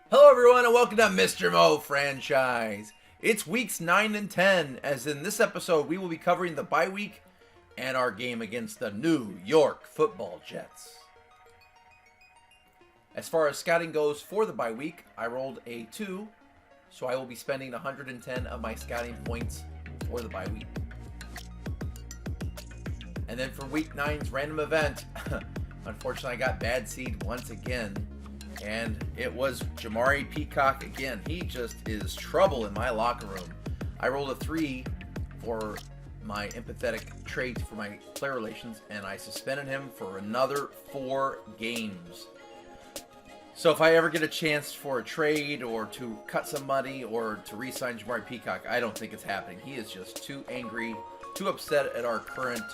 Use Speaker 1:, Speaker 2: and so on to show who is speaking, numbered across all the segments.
Speaker 1: Hello everyone and welcome to Mr.MoFranchise. It's weeks 9 and 10, as in this episode we will be covering the bye week and our game against the New York Football Jets. As far as scouting goes for the bye week, I rolled a 2, so I will be spending 110 of my scouting points for the bye week. And then for week 9's random event, unfortunately I got bad seed once again. And it was Jamari Peacock again. He just is trouble in my locker room. I rolled a 3 for my empathetic traits for my player relations, and I suspended him for another 4 games. So if I ever get a chance for a trade or to cut somebody or to re-sign Jamari Peacock, I don't think it's happening. He is just too angry, too upset at our current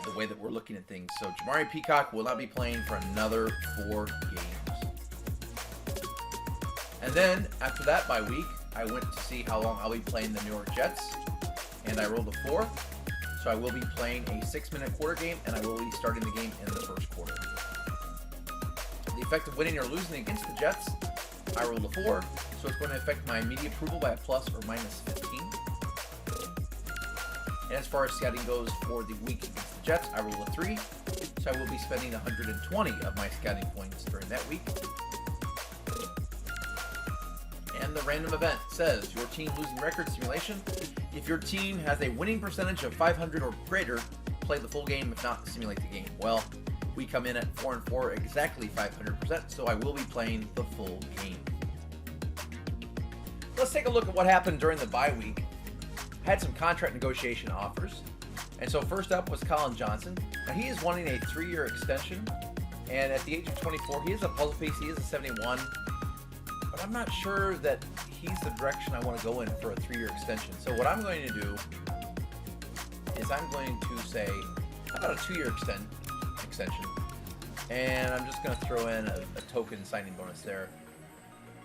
Speaker 1: the way that we're looking at things. So Jamari Peacock will not be playing for another 4 games. And then after that bye week, I went to see how long I'll be playing the New York Jets, and I rolled a 4. So I will be playing a 6-minute quarter game, and I will be starting the game in the first quarter. The effect of winning or losing against the Jets, I rolled a 4, so it's going to affect my media approval by a plus or minus 15. And as far as scouting goes for the week against the Jets, I rolled a 3, so I will be spending 120 of my scouting points during that week. And the random event says, your team losing record simulation. If your team has a winning percentage of 500 or greater, play the full game. If not, simulate the game. Well, we come in at 4-4, exactly 500%, so I will be playing the full game. Let's take a look at what happened during the bye week. Had some contract negotiation offers. And so first up was Colin Johnson. Now he is wanting a 3-year extension. And at the age of 24, he is a puzzle piece. He is a 71. But I'm not sure that he's the direction I want to go in for a 3-year extension. So what I'm going to do is I'm going to say, how about a 2-year extension? And I'm just going to throw in a token signing bonus there.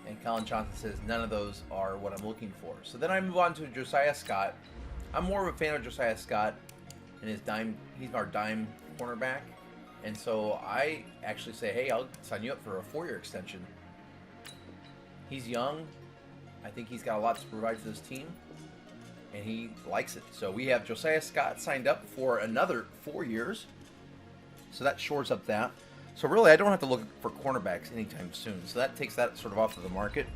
Speaker 1: And Colin Johnson says none of those are what I'm looking for. So then I move on to Josiah Scott. I'm more of a fan of Josiah Scott and his dime. He's our dime cornerback. And so I actually say, hey, I'll sign you up for a 4-year extension. He's young. I think he's got a lot to provide to this team. And he likes it. So we have Josiah Scott signed up for another 4 years. So that shores up that. So really, I don't have to look for cornerbacks anytime soon. So that takes that sort of off of the market.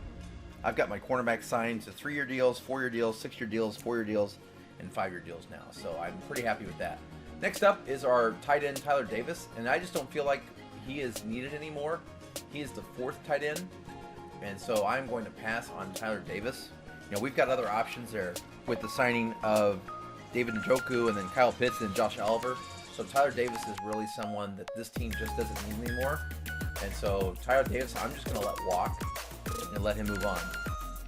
Speaker 1: I've got my cornerbacks signed to 3-year deals, 4-year deals, 6-year deals, 4-year deals, and 5-year deals now. So I'm pretty happy with that. Next up is our tight end, Tyler Davis. And I just don't feel like he is needed anymore. He is the 4th tight end. And so I'm going to pass on Tyler Davis. You know, we've got other options there with the signing of David Njoku and then Kyle Pitts and Josh Oliver. So Tyler Davis is really someone that this team just doesn't need anymore. And so Tyler Davis, I'm just going to let walk and let him move on.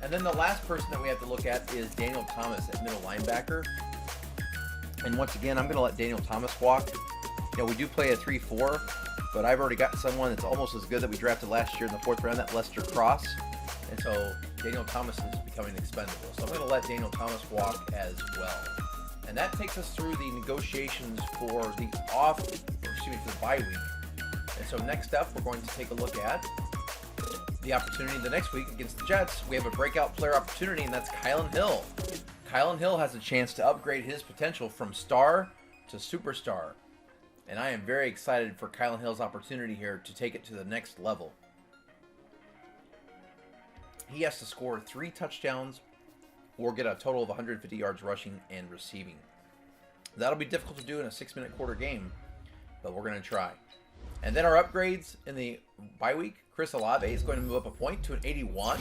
Speaker 1: And then the last person that we have to look at is Daniel Thomas at middle linebacker. And once again, I'm going to let Daniel Thomas walk. You know, we do play a 3-4, but I've already got someone that's almost as good that we drafted last year in the 4th round, that Lester Cross. And so Daniel Thomas is becoming expendable. So I'm going to let Daniel Thomas walk as well. And that takes us through the negotiations for the bye week. And so next up, we're going to take a look at the opportunity the next week against the Jets. We have a breakout player opportunity, and that's Kylan Hill. Kylan Hill has a chance to upgrade his potential from star to superstar. And I am very excited for Kylan Hill's opportunity here to take it to the next level. He has to score 3 touchdowns or get a total of 150 yards rushing and receiving. That'll be difficult to do in a 6-minute quarter game, but we're going to try. And then our upgrades in the bye week, Chris Olave is going to move up a point to an 81,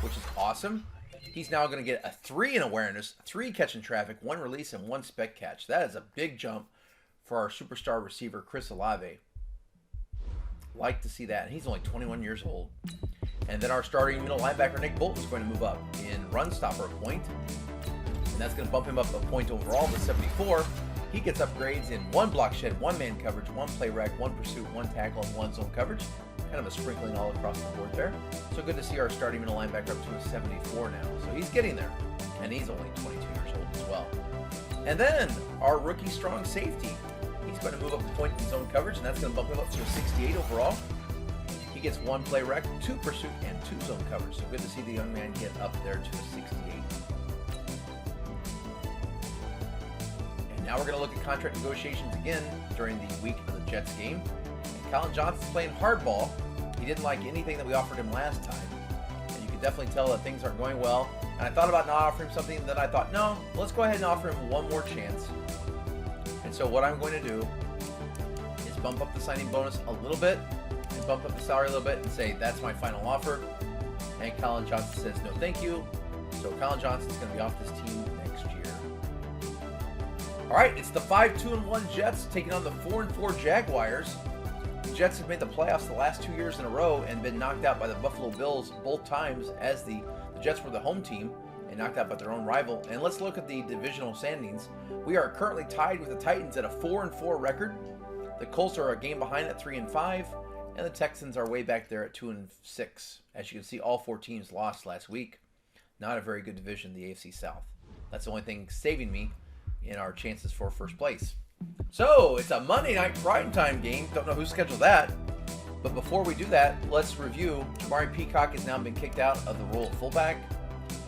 Speaker 1: which is awesome. He's now going to get a 3 in awareness, 3 catch in traffic, 1 release, and 1 spec catch. That is a big jump for our superstar receiver, Chris Olave. Like to see that. And he's only 21 years old. And then our starting middle linebacker, Nick Bolton, is going to move up in run stopper a point. And that's going to bump him up a point overall to 74. He gets upgrades in 1 block shed, 1 man coverage, 1 play rec, 1 pursuit, 1 tackle, and 1 zone coverage. Kind of a sprinkling all across the board there. So good to see our starting middle linebacker up to a 74 now. So he's getting there. And he's only 22 years old as well. And then our rookie strong safety. He's going to move up a point in zone coverage, and that's going to bump him up to a 68 overall. He gets 1 play rec, 2 pursuit, and 2 zone covers. So good to see the young man get up there to a 68. And now we're going to look at contract negotiations again during the week of the Jets game. And Colin Johnson's playing hardball. He didn't like anything that we offered him last time. And you can definitely tell that things aren't going well. And I thought about not offering him something, then I thought, no, let's go ahead and offer him one more chance. And so what I'm going to do is bump up the signing bonus a little bit and bump up the salary a little bit and say, that's my final offer. And Colin Johnson says, no, thank you. So Colin Johnson's going to be off this team next year. All right, it's the 5-2-1 Jets taking on the 4-4 Jaguars. The Jets have made the playoffs the last 2 years in a row and been knocked out by the Buffalo Bills both times, as the Jets were the home team and knocked out by their own rival. And let's look at the divisional standings. We are currently tied with the Titans at a 4-4 record. The Colts are a game behind at 3-5, and the Texans are way back there at 2-6. As you can see, all 4 teams lost last week. Not a very good division, the AFC South. That's the only thing saving me in our chances for first place. So it's a Monday night primetime game. Don't know who scheduled that. But before we do that, let's review. Jamari Peacock has now been kicked out of the role of fullback.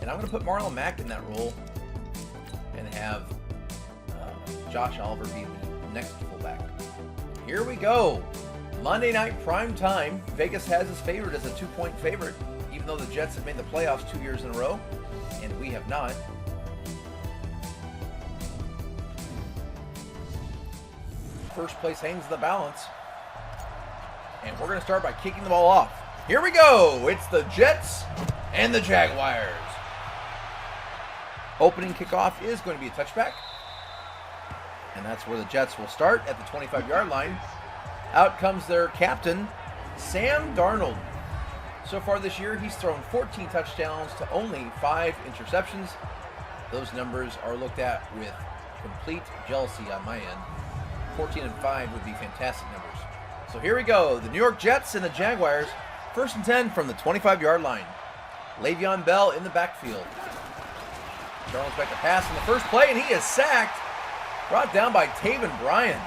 Speaker 1: And I'm going to put Marlon Mack in that role and have Josh Oliver be the next fullback. Here we go. Monday night prime time. Vegas has us favored as a 2-point favorite, even though the Jets have made the playoffs 2 years in a row, and we have not. First place hangs in the balance. And we're going to start by kicking the ball off. Here we go. It's the Jets and the Jaguars. Opening kickoff is going to be a touchback. And that's where the Jets will start at the 25-yard line. Out comes their captain, Sam Darnold. So far this year, he's thrown 14 touchdowns to only 5 interceptions. Those numbers are looked at with complete jealousy on my end. 14 and 5 would be fantastic numbers. So here we go. The New York Jets and the Jaguars. 1st and 10 from the 25-yard line. Le'Veon Bell in the backfield. Darnold's back to pass in the first play, and he is sacked. Brought down by Taven Bryan.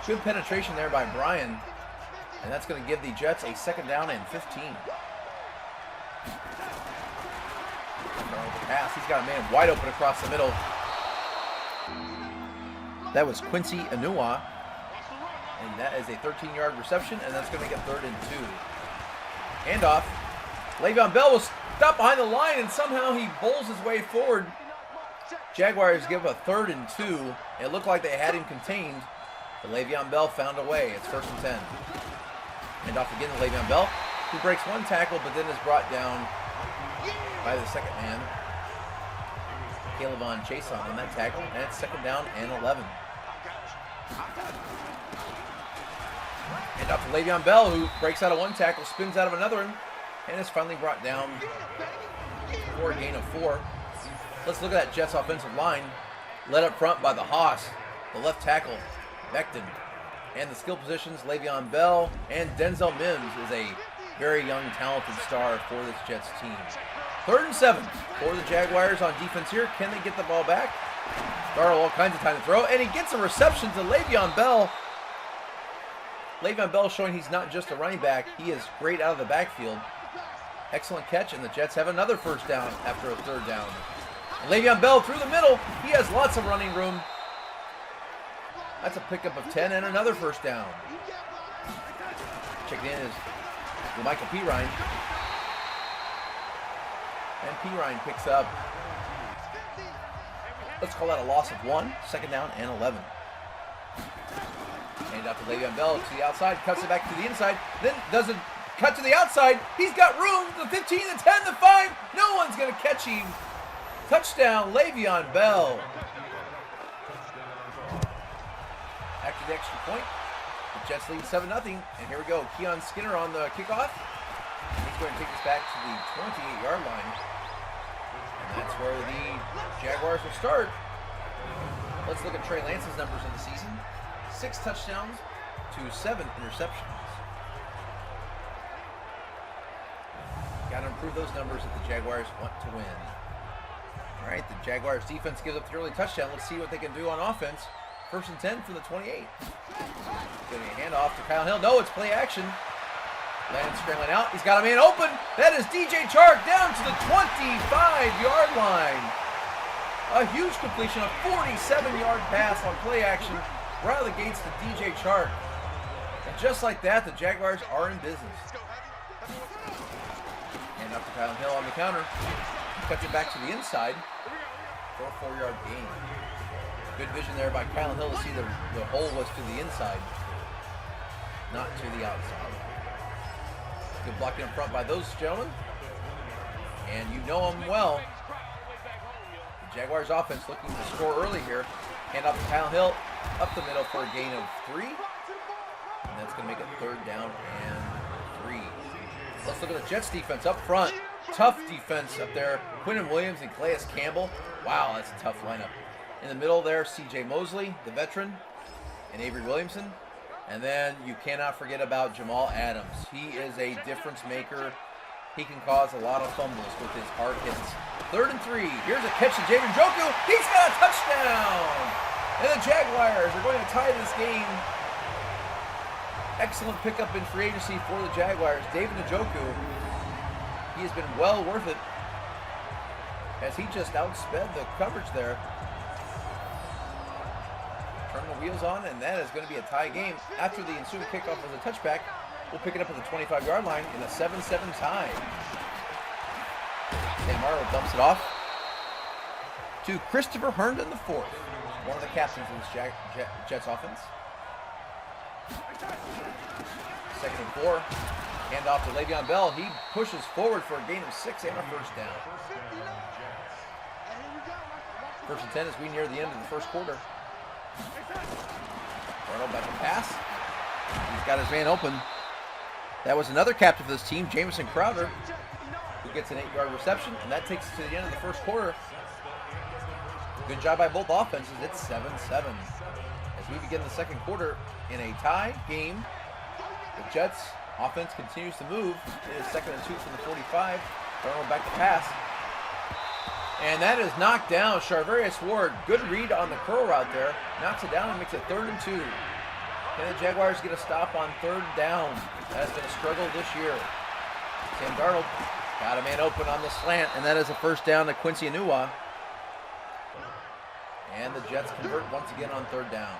Speaker 1: Good penetration there by Bryan. And that's going to give the Jets a 2nd down and 15. The pass. He's got a man wide open across the middle. That was Quincy Enunwa. And that is a 13-yard reception, and that's going to get 3rd and 2. Handoff. Le'Veon Bell was stopped behind the line, and somehow he bowls his way forward. Jaguars give a 3rd and 2. It looked like they had him contained, but Le'Veon Bell found a way. It's 1st and 10. Handoff again to Le'Veon Bell, who breaks one tackle, but then is brought down by the second man. Caleb on Chase on that tackle, and it's 2nd down and 11. And up to Le'Veon Bell, who breaks out of one tackle, spins out of another one, and is finally brought down for a gain of 4. Let's look at that Jets offensive line, led up front by the Haas, the left tackle, Becton, and the skill positions, Le'Veon Bell, and Denzel Mims is a very young, talented star for this Jets team. 3rd and 7 for the Jaguars on defense here. Can they get the ball back? Darnold all kinds of time to throw, and he gets a reception to Le'Veon Bell. Le'Veon Bell showing he's not just a running back. He is great out of the backfield. Excellent catch, and the Jets have another 1st down after a 3rd down. And Le'Veon Bell through the middle. He has lots of running room. That's a pickup of 10 and another 1st down. Checking in is Michael Pirine. And Pirine picks up, let's call that a loss of 1. 2nd down and 11. Hand out to Le'Veon Bell to the outside, cuts it back to the inside, then does a cut to the outside. He's got room, the 15, the 10, the 5. No one's going to catch him. Touchdown, Le'Veon Bell. After the extra point, the Jets lead 7-0. And here we go, Keon Skinner on the kickoff. He's going to take this back to the 28-yard line. And that's where the Jaguars will start. Let's look at Trey Lance's numbers in the season. 6 touchdowns to 7 interceptions. Got to improve those numbers if the Jaguars want to win. All right, the Jaguars defense gives up the early touchdown. Let's see what they can do on offense. 1st and 10 from the 28. Getting a handoff to Kyle Hill. No, it's play action. Landon scrambling out. He's got a man open. That is DJ Chark down to the 25-yard line. A huge completion, a 47-yard pass on play action right out of the gates to DJ Chark. And just like that, the Jaguars are in business. And up to Kylan Hill on the counter. He cuts it back to the inside for a 4-yard gain. Good vision there by Kylan Hill to see the hole was to the inside, not to the outside. Good blocking up front by those gentlemen. And you know them well. The Jaguars offense looking to score early here. Hand off to Kylan Hill, up the middle for a gain of 3. And that's going to make it 3rd down and 3. Let's look at the Jets defense up front. Tough defense up there. Quinnen Williams and Calais Campbell. Wow, that's a tough lineup. In the middle there, C.J. Mosley, the veteran, and Avery Williamson. And then you cannot forget about Jamal Adams. He is a difference maker. He can cause a lot of fumbles with his hard hits. 3rd and 3. Here's a catch to Jaden Njoku. He's got a touchdown. And the Jaguars are going to tie this game. Excellent pickup in free agency for the Jaguars. David Njoku, he has been well worth it as he just outsped the coverage there. Turn the wheels on, and that is going to be a tie game. After the ensuing kickoff was a touchback, we'll pick it up at the 25-yard line in a 7-7 tie. Sam Darnold dumps it off to Christopher Herndon IV, one of the captains of this Jets offense. 2nd and 4. Hand off to Le'Veon Bell. He pushes forward for a gain of 6 and a 1st down. 1st and 10 as we near the end of the 1st quarter. Darnold back to pass. He's got his man open. That was another captain for this team, Jamison Crowder, who gets an 8-yard reception, and that takes us to the end of the 1st quarter. Good job by both offenses. It's 7-7. As we begin the 2nd quarter in a tie game, the Jets offense continues to move. It is 2nd and 2 from the 45. Darnold back to pass. And that is knocked down. Charvarius Ward, good read on the curl route there. Knocks it down and makes it 3rd and 2. Can the Jaguars get a stop on 3rd down? That has been a struggle this year. Sam Darnold got a man open on the slant, and that is a 1st down to Quincy Enunwa. And the Jets convert once again on 3rd down.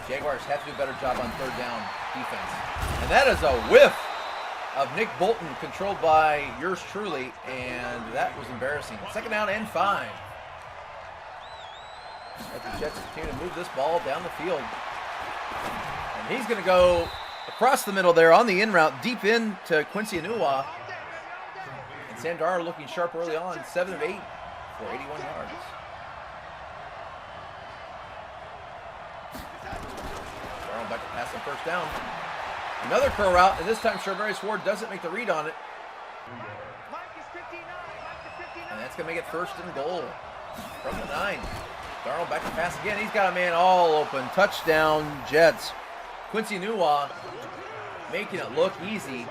Speaker 1: Jaguars have to do a better job on 3rd down defense. And that is a whiff of Nick Bolton, controlled by yours truly, and that was embarrassing. 2nd down and 5. As the Jets continue to move this ball down the field. And he's going to go across the middle there on the in route, deep into Quincy Enunwa. And Sam Darnold looking sharp early on, 7 of 8 for 81 yards. Darnold back to pass on 1st down. Another curl route, and this time Charvarius Ward doesn't make the read on it. And that's going to make it 1st and goal from the 9. Darnold back to pass again. He's got a man all open. Touchdown, Jets. Quincy Enunwa making it look easy.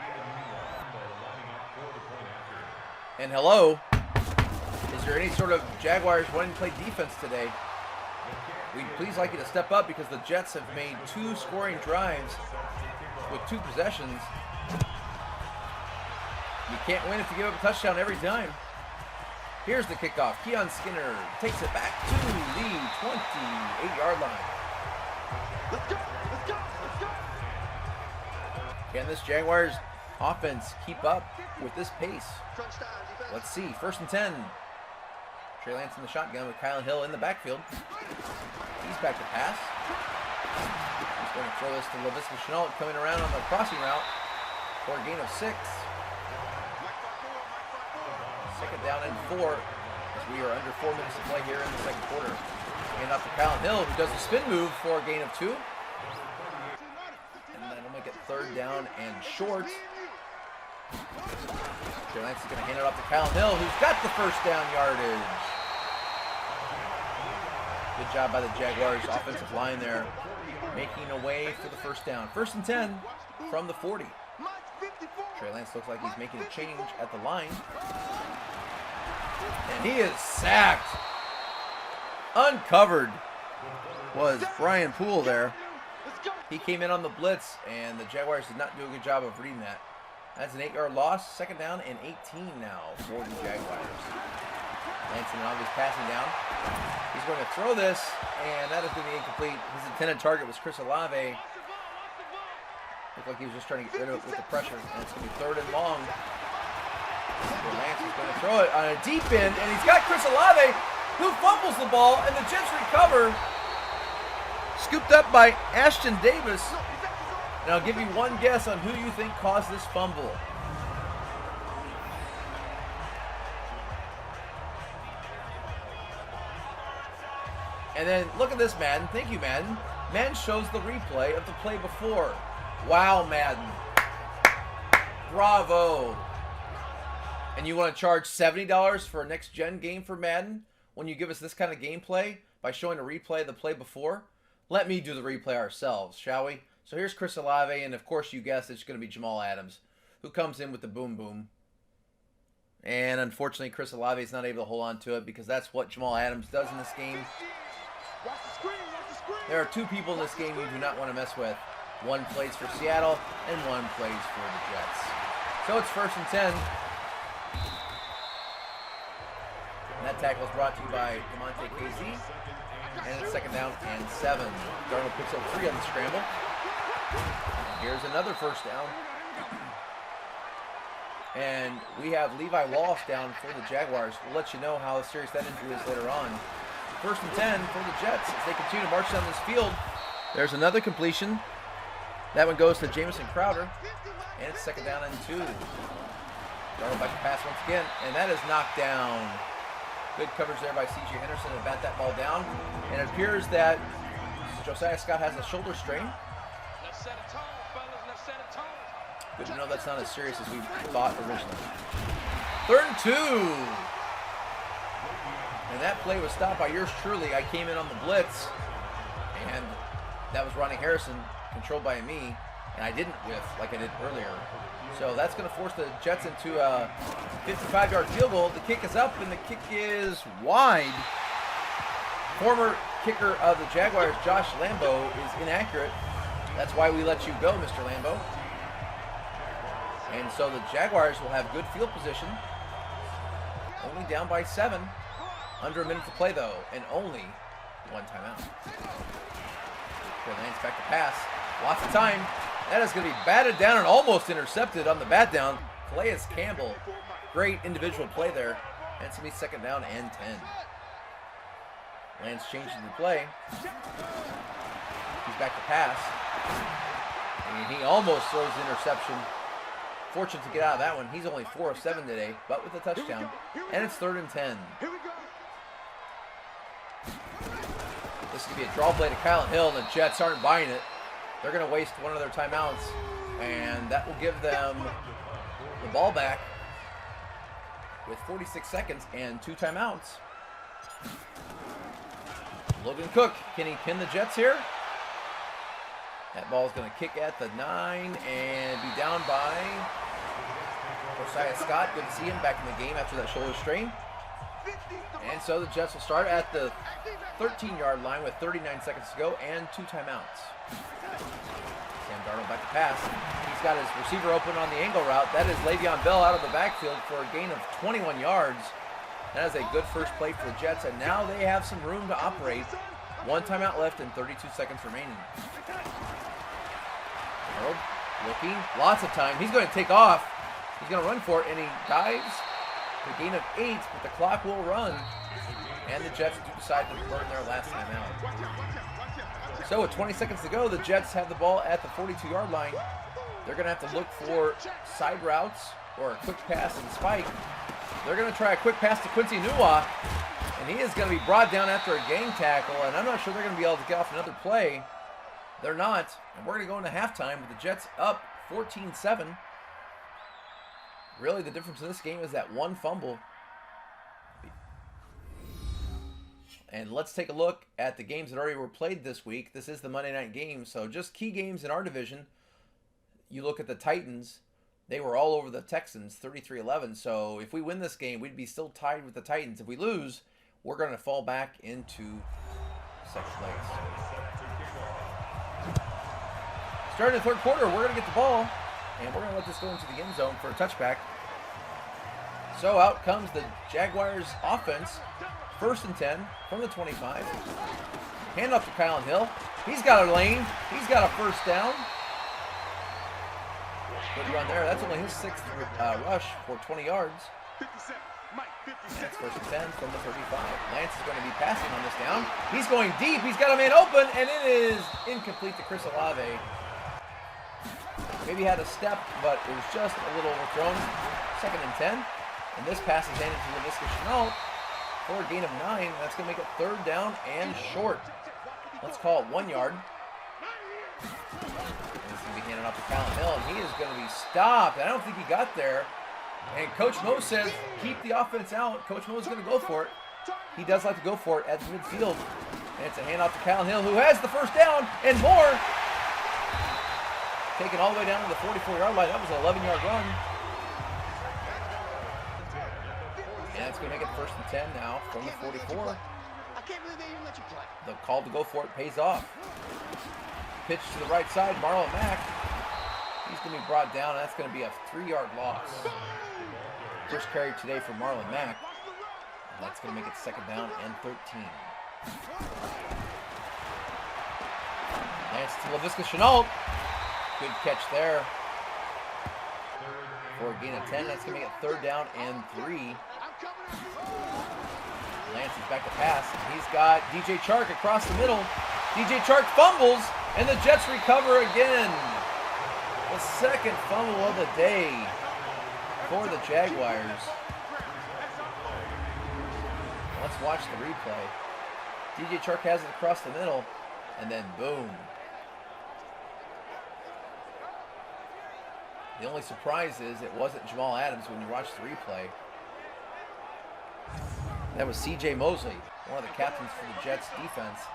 Speaker 1: And hello, is there any sort of Jaguars wanting to play defense today? We'd please like you to step up because the Jets have made 2 scoring drives with 2 possessions. You can't win if you give up a touchdown every time. Here's the kickoff. Keon Skinner takes it back to the 28-yard line. Let's go, let's go, let's go. Can this Jaguars offense keep up with this pace? Let's see. 1st and 10. Trey Lance in the shotgun with Kylan Hill in the backfield. He's back to pass. He's going to throw this to LaVisca Chenault coming around on the crossing route for a gain of 6. 2nd down and 4 as we are under 4 minutes to play here in the 2nd quarter. Hand off to Kylan Hill, who does a spin move for a gain of 2. And that'll make it 3rd down and short. Trey Lance is going to hand it off to Kylan Hill, who's got the 1st down yardage. Good job by the Jaguars offensive line there, making a way for the 1st down. 1st and 10 from the 40. Trey Lance looks like he's making a change at the line. And he is sacked. Uncovered was Brian Poole there. He came in on the blitz, and the Jaguars did not do a good job of reading that. That's an 8-yard loss. Second down and 18 now for the Jaguars. Lansing obviously passing down. He's going to throw this, and that is going to be incomplete. His intended target was Chris Olave. Looked like he was just trying to get rid of it with the pressure, and it's going to be 3rd and long. Lance is going to throw it on a deep end, and he's got Chris Olave, who fumbles the ball, and the Jets recover. Scooped up by Ashton Davis. And I'll give you one guess on who you think caused this fumble. And then look at this, Madden. Thank you, Madden. Madden shows the replay of the play before. Wow, Madden. Bravo. And you want to charge $70 for a next-gen game for Madden when you give us this kind of gameplay by showing a replay of the play before? Let me do the replay ourselves, shall we? So here's Chris Olave, and of course you guessed it's going to be Jamal Adams, who comes in with the boom boom. And unfortunately, Chris Olave is not able to hold on to it because that's what Jamal Adams does in this game. There are 2 people in this game you do not want to mess with. One plays for Seattle, and one plays for the Jets. So it's 1st and 10. And that tackle is brought to you by DeMonte KZ. And it's 2nd down and 7. Darnold picks up 3 on the scramble. Here's another 1st down. And we have Levi Wallace down for the Jaguars. We'll let you know how serious that injury is later on. 1st and 10 for the Jets as they continue to march down this field. There's another completion. That one goes to Jamison Crowder. And it's 2nd down and 2. Darnold back to pass once again. And that is knocked down. Good coverage there by C.J. Henderson to bat that ball down. And it appears that Josiah Scott has a shoulder strain. Good to know that's not as serious as we thought originally. 3rd and 2. And that play was stopped by yours truly. I came in on the blitz. And that was Ronnie Harrison, controlled by me. And I didn't whiff like I did earlier. So that's going to force the Jets into a 55-yard field goal. The kick is up, and the kick is wide. Former kicker of the Jaguars, Josh Lambo, is inaccurate. That's why we let you go, Mr. Lambo. And so the Jaguars will have good field position. Only down by 7. Under a minute to play, though, and only 1 timeout. Lance back to pass. Lots of time. That is going to be batted down and almost intercepted on the bat down. Calais Campbell. Great individual play there. And it's going to be 2nd down and 10. Lance changes the play. He's back to pass. And he almost throws the interception. Fortunate to get out of that one. He's only 4 of 7 today, but with a touchdown. And it's 3rd and 10. This is going to be a draw play to Kyle Hill, and the Jets aren't buying it. They're going to waste one of their timeouts, and that will give them the ball back with 46 seconds and 2 timeouts. Logan Cook, can he pin the Jets here? That ball is going to kick at the 9 and be down by Josiah Scott. Good to see him back in the game after that shoulder strain. And so the Jets will start at the 13-yard line with 39 seconds to go and 2 timeouts. Sam Darnold back to pass. He's got his receiver open on the angle route. That is Le'Veon Bell out of the backfield for a gain of 21 yards. That is a good first play for the Jets, and now they have some room to operate. 1 timeout left and 32 seconds remaining. Darnold looking, lots of time. He's going to take off. He's going to run for it, and he dives. A gain of 8, but the clock will run. And the Jets do decide to burn their last timeout. So with 20 seconds to go, the Jets have the ball at the 42-yard line. They're going to have to look for side routes or a quick pass and spike. They're going to try a quick pass to Quincy Nua, and he is going to be brought down after a gang tackle, and I'm not sure they're going to be able to get off another play. They're not, and we're going to go into halftime with the Jets up 14-7. Really, the difference in this game is that 1 fumble. And let's take a look at the games that already were played this week. This is the Monday night game, so just key games in our division. You look at the Titans. They were all over the Texans, 33-11. So if we win this game, we'd be still tied with the Titans. If we lose, we're going to fall back into second place. Starting the third quarter, we're going to get the ball, and we're going to let this go into the end zone for a touchback. So out comes the Jaguars offense. 1st and 10 from the 25. Hand off to Kylan Hill. He's got a lane. He's got a first down. Good run there. That's only his 6th rush for 20 yards. That's 1st and 10 from the 35. Lance is going to be passing on this down. He's going deep. He's got a man open, and it is incomplete to Chris Olave. Maybe had a step, but it was just a little overthrown. 2nd and 10. And this pass is handed to Laviska Shenault for a gain of 9. That's going to make it 3rd down and short. Let's call it 1 yard. And it's going to be handed off to Kylan Hill, and he is going to be stopped. I don't think he got there. And Coach Mo says, keep the offense out. Coach Mo is going to go for it. He does like to go for it at the midfield. And it's a handoff to Kylan Hill, who has the first down and more. Taken all the way down to the 44-yard line. That was an 11-yard run. And it's going to make it 1st and 10 now from the 44. The call to go for it pays off. Pitch to the right side, Marlon Mack. He's going to be brought down, and that's going to be a 3-yard loss. First carry today for Marlon Mack. And that's going to make it 2nd down and 13. Lance to Laviska Shenault. Good catch there. For a gain of 10, that's going to make it 3rd down and 3. Lance is back to pass. He's got DJ Chark across the middle. DJ Chark fumbles, and the Jets recover again. The 2nd fumble of the day for the Jaguars. Let's watch the replay. DJ Chark has it across the middle, and then boom. The only surprise is it wasn't Jamal Adams when you watch the replay. That was C.J. Mosley, one of the captains for the Jets defense.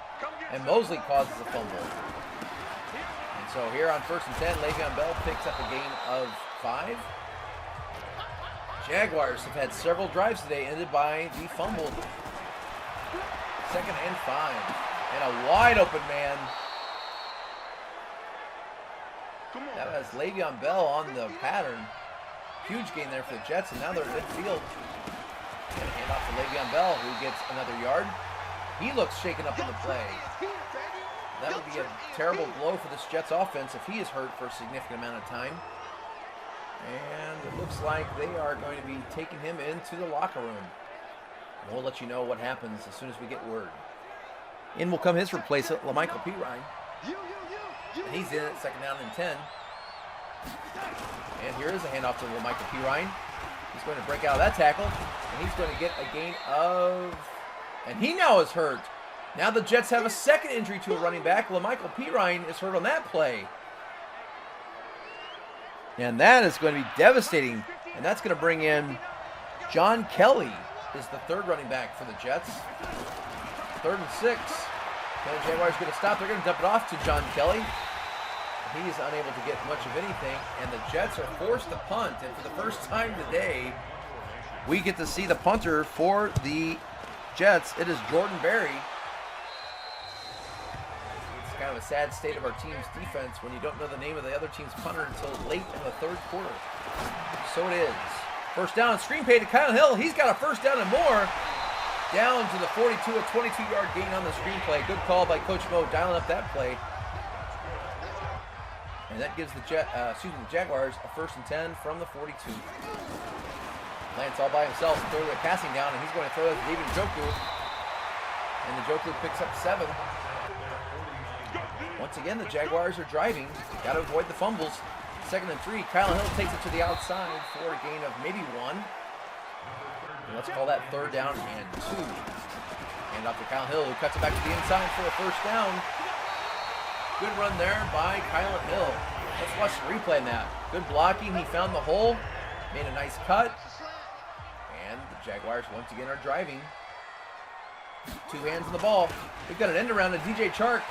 Speaker 1: And Mosley causes a fumble. And so here on 1st and 10, Le'Veon Bell picks up a gain of 5. Jaguars have had several drives today ended by the fumble. 2nd and 5. And a wide open man. That was Le'Veon Bell on the pattern. Huge gain there for the Jets, and now they're at midfield. And hand off to Le'Veon Bell, who gets another yard. He looks shaken up in the play. That would be a terrible blow for this Jets offense if he is hurt for a significant amount of time. And it looks like they are going to be taking him into the locker room. And we'll let you know what happens as soon as we get word. In will come his replacement, LaMichael Pirine. And he's in at 2nd down and 10. And here is a handoff to LaMichael Pirine. He's going to break out of that tackle, and he's going to get a gain of... And he now is hurt. Now the Jets have a 2nd injury to a running back. LaMichael Pirine is hurt on that play. And that is going to be devastating. And that's going to bring in John Kelly is the 3rd running back for the Jets. 3rd and 6. And the Jaguars are going to stop. They're going to dump it off to John Kelly. He is unable to get much of anything, and the Jets are forced to punt. And for the first time today, we get to see the punter for the Jets. It is Jordan Berry. It's kind of a sad state of our team's defense when you don't know the name of the other team's punter until late in the 3rd quarter. So it is. First down, screen pay to Kyle Hill. He's got a first down and more. Down to the 42, a 22-yard gain on the screen play. Good call by Coach Mo dialing up that play. And that gives the Jaguars a 1st and 10 from the 42. Lance all by himself, throwing a passing down, and he's going to throw it to David Njoku. And Njoku picks up 7. Once again, the Jaguars are driving. Got to avoid the fumbles. 2nd and 3. Kyle Hill takes it to the outside for a gain of maybe 1. And let's call that 3rd down and 2. And off to Kyle Hill, who cuts it back to the inside for a first down. Good run there by Kylan Hill. Let's watch the replay on that. Good blocking. He found the hole. Made a nice cut. And the Jaguars once again are driving. 2 hands on the ball. We've got an end around to DJ Chark.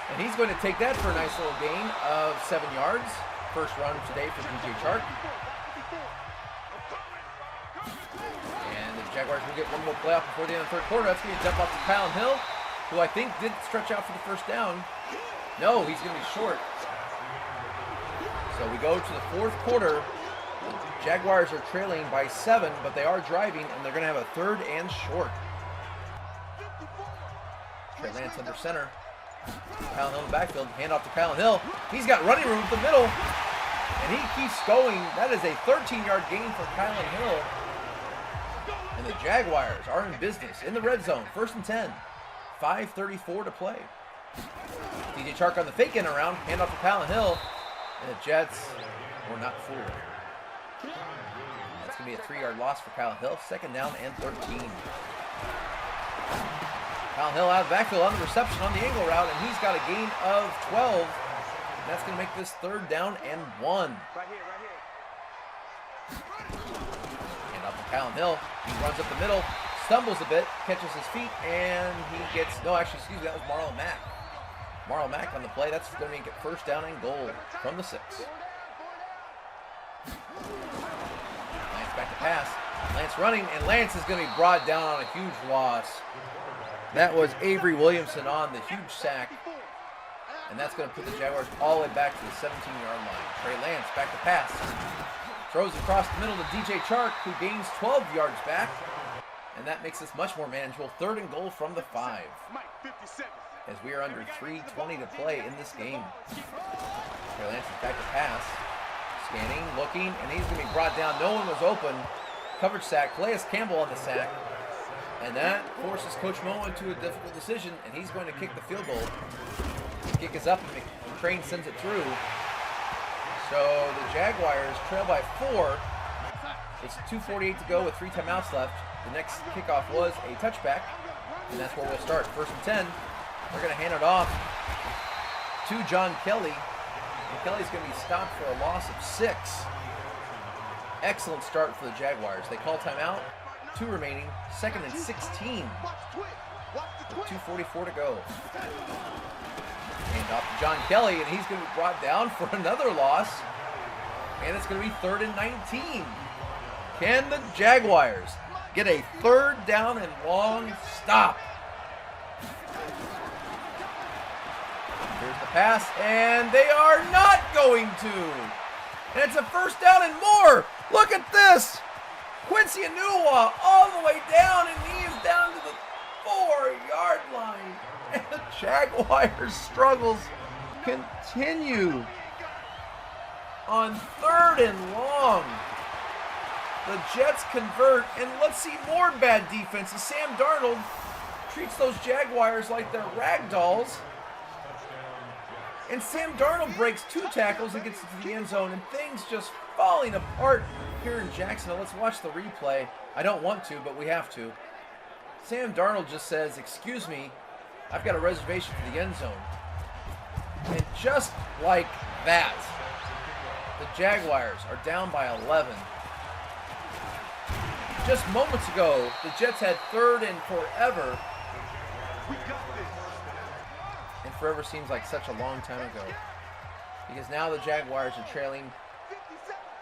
Speaker 1: And he's going to take that for a nice little gain of 7 yards. First run today for DJ Chark. And the Jaguars will get one more play off before the end of the 3rd quarter. That's going to jump off to Kylan Hill, who I think did stretch out for the first down. No, he's going to be short. So we go to the fourth quarter. The Jaguars are trailing by 7, but they are driving, and they're going to have a 3rd and short. Trey Lance under center. Kyle Hill in the backfield. Hand off to Kyle Hill. He's got running room at the middle, and he keeps going. That is a 13-yard gain for Kyle Hill. And the Jaguars are in business in the red zone. 1st and 10. 5:34 to play. DJ Chark on the fake in around. Hand off to Kyle Hill. And the Jets were not fooled. That's going to be a 3-yard loss for Kyle Hill. 2nd down and 13. Kyle Hill out of the backfield on the reception on the angle route, and he's got a gain of 12. And that's going to make this 3rd down and 1.
Speaker 2: Right here.
Speaker 1: And up to Kyle Hill. He runs up the middle, stumbles a bit, catches his feet, and he gets, that was Marlon Mack. Marlon Mack on the play. That's going to make it 1st down and goal from the 6. Lance back to pass. Lance running, and Lance is going to be brought down on a huge loss. That was Avery Williamson on the huge sack. And that's going to put the Jaguars all the way back to the 17-yard line. Trey Lance back to pass. Throws across the middle to DJ Chark, who gains 12 yards back. And that makes this much more manageable. 3rd and goal from the 5. As we are under 3:20 to play in this game. Trey Lance is back to pass. Scanning, looking, and he's going to be brought down. No one was open. Coverage sack. Calais Campbell on the sack. And that forces Coach Mo into a difficult decision, and he's going to kick the field goal. The kick is up, and McCrane sends it through. So the Jaguars trail by 4. It's 2:48 to go with 3 timeouts left. The next kickoff was a touchback, and that's where we'll start. 1st and 10. They're going to hand it off to John Kelly. And Kelly's going to be stopped for a loss of 6. Excellent start for the Jaguars. They call timeout. 2 remaining. 2nd and 16. With 2:44 to go. Hand off to John Kelly, and he's going to be brought down for another loss. And it's going to be 3rd and 19. Can the Jaguars get a 3rd down and long stop? Here's the pass, and they are not going to. And it's a 1st down and more. Look at this. Quincy Enunwa all the way down, and he is down to the 4-yard line. And the Jaguars' struggles continue. On 3rd and long, the Jets convert, and let's see more bad defense. Sam Darnold treats those Jaguars like they're rag dolls. And Sam Darnold breaks 2 tackles and gets into the end zone, and things just falling apart here in Jacksonville. Let's watch the replay. I don't want to, but we have to. Sam Darnold just says, "Excuse me, I've got a reservation for the end zone." And just like that, the Jaguars are down by 11. Just moments ago, the Jets had 3rd and forever. And forever seems like such a long time ago. Because now the Jaguars are trailing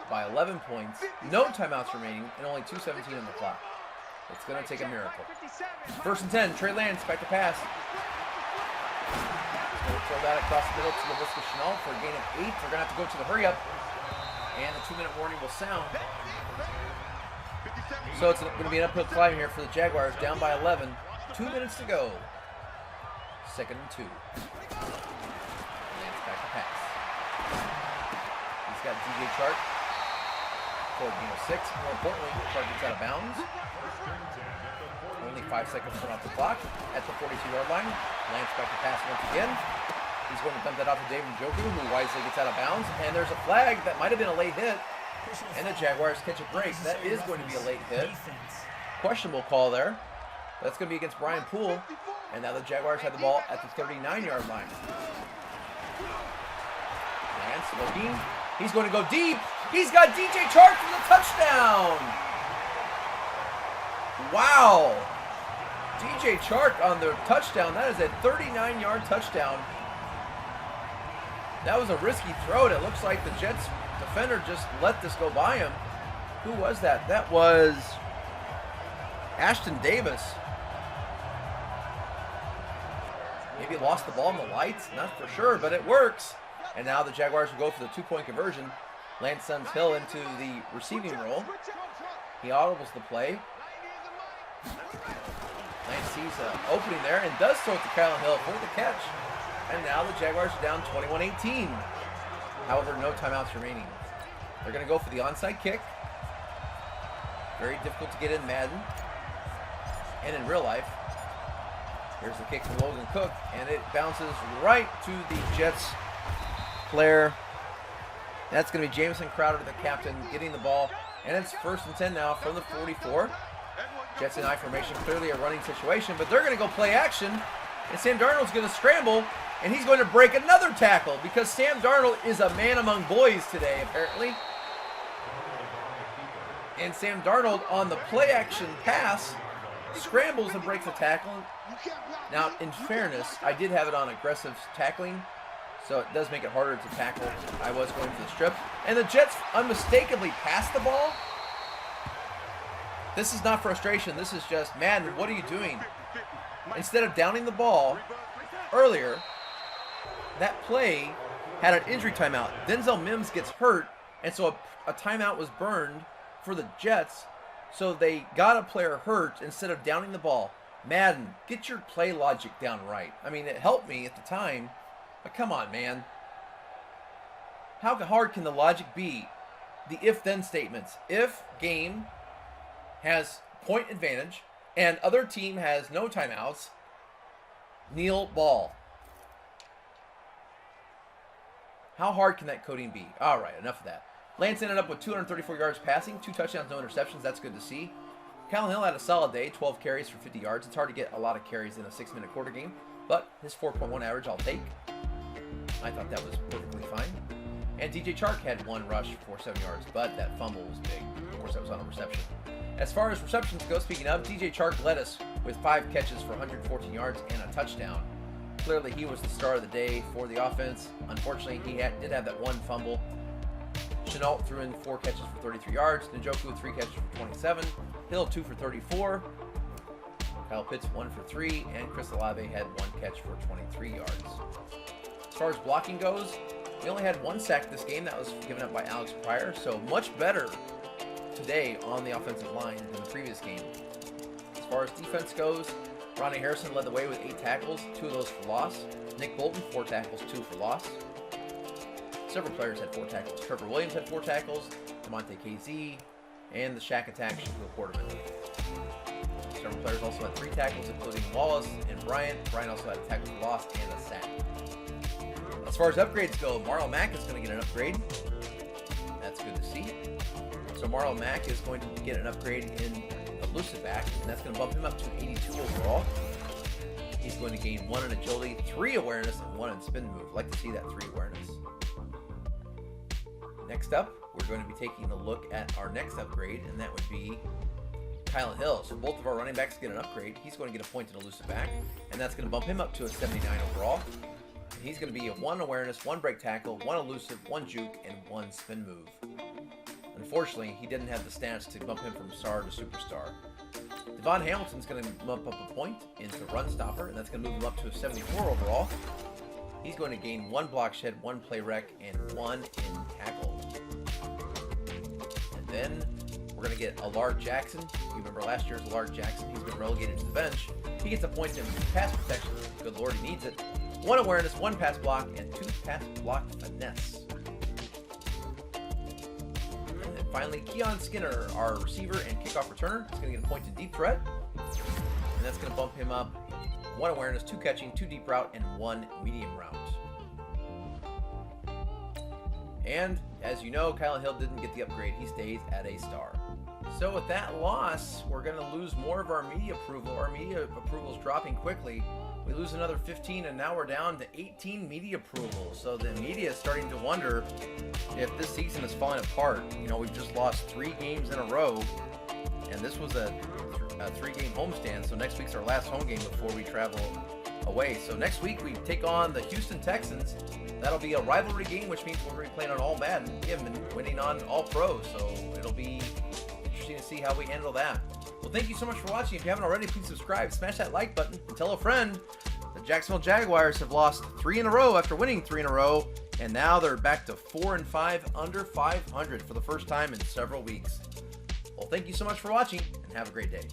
Speaker 1: by 11 points, no timeouts remaining, and only 2:17 on the clock. It's going to take a miracle. 1st and 10, Trey Lance back to pass. We'll throw that across the middle to LaVisca Chenault for a gain of 8. They're going to have to go to the hurry up, and the 2-minute warning will sound. So it's going to be an uphill climb here for the Jaguars, down by 11. 2 minutes to go. 2nd and 2. Lance back to pass. He's got DJ Chark for a gain of 6. More importantly, Chark gets out of bounds. Only 5 seconds off the clock at the 42-yard line. Lance back to pass once again. He's going to dump that off to David Njoku, who wisely gets out of bounds. And there's a flag that might have been a late hit. And the Jaguars catch a break. That is going to be a late hit. Questionable call there. That's going to be against Brian Poole. And now the Jaguars have the ball at the 39-yard line. Lance looking. He's going to go deep. He's got DJ Chark for the touchdown. Wow. DJ Chark on the touchdown. That is a 39-yard touchdown. That was a risky throw. It looks like the Jets defender just let this go by him. Who was that? That was Ashton Davis. Maybe lost the ball in the lights. Not for sure, but it works. And now the Jaguars will go for the 2-point conversion. Lance sends Hill into the receiving role. He audibles the play. Lance sees an opening there and does throw it to Kyle Hill for the catch. And now the Jaguars are down 21-18. However, no timeouts remaining. They're going to go for the onside kick. Very difficult to get in Madden and in real life. Here's the kick from Logan Cook, and it bounces right to the Jets player. That's going to be Jamison Crowder, the captain, getting the ball. And it's 1st and 10 now from the 44. Jets in I formation, clearly a running situation, but they're going to go play action. And Sam Darnold's going to scramble, and he's going to break another tackle because Sam Darnold is a man among boys today, apparently. And Sam Darnold on the play action pass scrambles and breaks a tackle. Now, in fairness, I did have it on aggressive tackling, so it does make it harder to tackle. I was going for the strip. And the Jets unmistakably passed the ball. This is not frustration. This is just, Madden, what are you doing? Instead of downing the ball earlier, that play had an injury timeout. Denzel Mims gets hurt, and so a timeout was burned for the Jets. So they got a player hurt instead of downing the ball. Madden, get your play logic down right. I mean, it helped me at the time, but come on, man. How hard can the logic be? The if-then statements. If game has point advantage and other team has no timeouts, kneel ball. How hard can that coding be? All right, enough of that. Lance ended up with 234 yards passing, 2 touchdowns, no interceptions. That's good to see. Kyle Hill had a solid day, 12 carries for 50 yards. It's hard to get a lot of carries in a 6-minute quarter game, but his 4.1 average I'll take. I thought that was perfectly fine. And DJ Chark had 1 rush for 7 yards, but that fumble was big. Of course, that was on a reception. As far as receptions go, speaking of, DJ Chark led us with 5 catches for 114 yards and a touchdown. Clearly, he was the star of the day for the offense. Unfortunately, he did have that 1 fumble. Chenault threw in 4 catches for 33 yards. Njoku 3 catches for 27. Hill 2 for 34. Kyle Pitts 1 for 3. And Chris Olave had 1 catch for 23 yards. As far as blocking goes, we only had 1 sack this game. That was given up by Alex Pryor. So much better today on the offensive line than the previous game. As far as defense goes, Ronnie Harrison led the way with 8 tackles, 2 of those for loss. Nick Bolton, 4 tackles, 2 for loss. Several players had 4 tackles. Trevor Williams had 4 tackles, DeMonte KZ, and the Shack Attack, Shaquille Quarterman. Several players also had 3 tackles, including Wallace and Bryant. Bryant also had a tackle for loss and a sack. As far as upgrades go, Marlon Mack is going to get an upgrade. That's good to see. So Marlon Mack is going to get an upgrade in elusive back, and that's going to bump him up to 82 overall. He's going to gain 1 in agility, 3 awareness, and 1 in spin move. I'd like to see that 3 awareness. Next up, we're going to be taking a look at our next upgrade, and that would be Kyle Hill. So both of our running backs get an upgrade. He's going to get a point in elusive back, and that's going to bump him up to a 79 overall. And he's going to be a 1 awareness, 1 break tackle, 1 elusive, 1 juke, and 1 spin move. Unfortunately, he didn't have the stats to bump him from star to superstar. Devon Hamilton's going to bump up a point into run stopper, and that's going to move him up to a 74 overall. He's going to gain 1 block shed, 1 play rec, and 1 in tackle. And then we're going to get Allard Jackson. You remember last year's Allard Jackson. He's been relegated to the bench. He gets a point in pass protection. Good Lord, he needs it. 1 awareness, 1 pass block, and 2 pass block finesse. And then finally, Keon Skinner, our receiver and kickoff returner, is going to get a point in deep threat. And that's going to bump him up 1 awareness, 2 catching, 2 deep route, and 1 medium route. And as you know, Kyle Hill didn't get the upgrade. He stays at a star. So with that loss, we're going to lose more of our media approval. Our media approval is dropping quickly. We lose another 15, and now we're down to 18 media approval. So the media is starting to wonder if this season is falling apart. You know, we've just lost 3 games in a row, and this was a 3-game homestand. So next week's our last home game before we travel away. So next week we take on the Houston Texans. That'll be a rivalry game, which means we're going to be playing on All Madden. We haven't been winning on All Pro, so it'll be interesting to see how we handle that. Well, thank you so much for watching. If you haven't already, please subscribe, smash that like button, and tell a friend. The Jacksonville Jaguars have lost 3 in a row after winning 3 in a row, And now they're back to 4-5 under 500 for the first time in several weeks. Well, thank you so much for watching, and have a great day.